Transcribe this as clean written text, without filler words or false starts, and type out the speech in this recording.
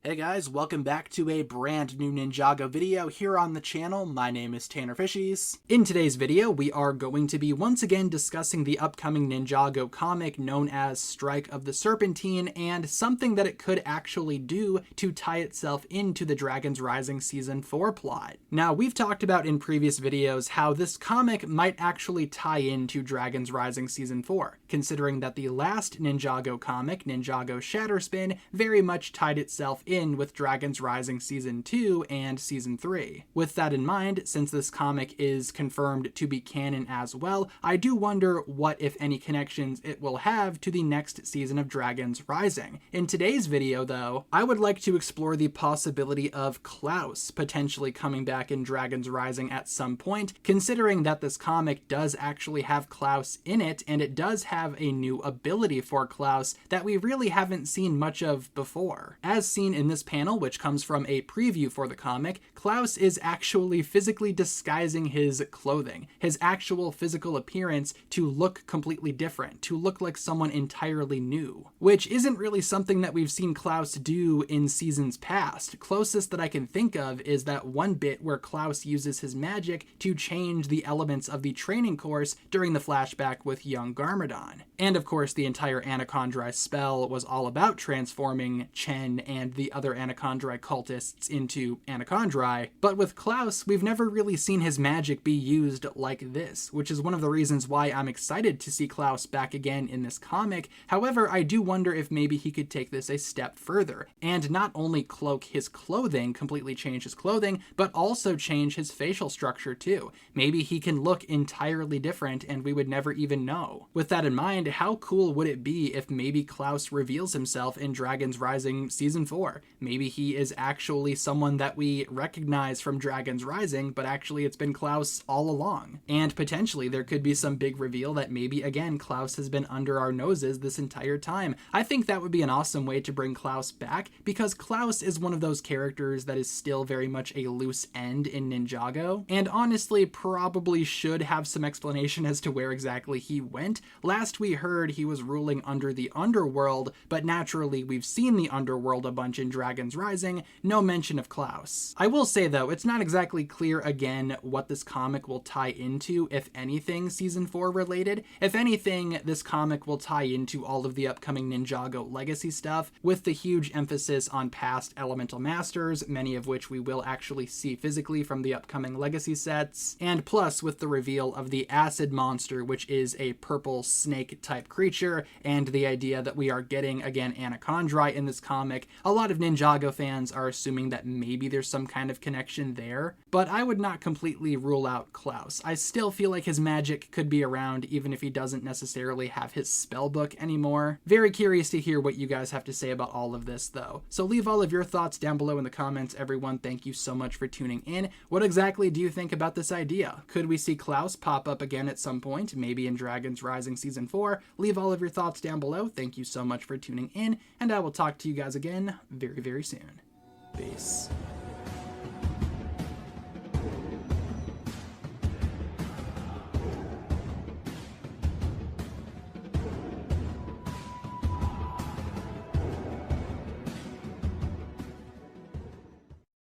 Hey guys, welcome back to a brand new Ninjago video here on the channel. My name is TannerFishies. In today's video, we are going to be once again discussing the upcoming Ninjago comic known as Strike of the Serpentine and something that it could actually do to tie itself into the Dragons Rising Season 4 plot. Now, we've talked about in previous videos how this comic might actually tie into Dragons Rising Season 4, considering that the last Ninjago comic, Ninjago Shatterspin, very much tied itself in with Dragons Rising Season 2 and Season 3. With that in mind, since this comic is confirmed to be canon as well, I do wonder what, if any, connections it will have to the next season of Dragons Rising. In today's video, though, I would like to explore the possibility of Clouse potentially coming back in Dragons Rising at some point, considering that this comic does actually have Clouse in it, and it does have a new ability for Clouse that we really haven't seen much of before. As seen in this panel, which comes from a preview for the comic, Clouse is actually physically disguising his clothing, his actual physical appearance, to look completely different, to look like someone entirely new, which isn't really something that we've seen Clouse do in seasons past. Closest that I can think of is that one bit where Clouse uses his magic to change the elements of the training course during the flashback with young Garmadon. And of course, the entire Anachondri spell was all about transforming Chen and the other Anachondri cultists into Anachondri, but with Clouse, we've never really seen his magic be used like this, which is one of the reasons why I'm excited to see Clouse back again in this comic. However, I do wonder if maybe he could take this a step further, and not only cloak his clothing, completely change his clothing, but also change his facial structure too. Maybe he can look entirely different and we would never even know. With that in mind, how cool would it be if maybe Clouse reveals himself in Dragons Rising Season 4? Maybe he is actually someone that we recognize from Dragons Rising, but actually it's been Clouse all along. And potentially there could be some big reveal that maybe, again, Clouse has been under our noses this entire time. I think that would be an awesome way to bring Clouse back, because Clouse is one of those characters that is still very much a loose end in Ninjago, and honestly probably should have some explanation as to where exactly he went. Last we heard he was ruling under the underworld, but naturally we've seen the underworld a bunch in Dragons Rising, no mention of Clouse. I will say though, it's not exactly clear again what this comic will tie into, if anything Season 4 related. If anything, this comic will tie into all of the upcoming Ninjago legacy stuff, with the huge emphasis on past elemental masters, many of which we will actually see physically from the upcoming legacy sets, and plus with the reveal of the acid monster, which is a purple snake type creature, and the idea that we are getting, again, Anachondri in this comic. A lot of Ninjago fans are assuming that maybe there's some kind of connection there, but I would not completely rule out Clouse. I still feel like his magic could be around even if he doesn't necessarily have his spellbook anymore. Very curious to hear what you guys have to say about all of this though. So leave all of your thoughts down below in the comments, everyone. Thank you so much for tuning in. What exactly do you think about this idea? Could we see Clouse pop up again at some point, maybe in Dragons Rising Season 4? Leave all of your thoughts down below. Thank you so much for tuning in, and I will talk to you guys again very, very soon. Peace.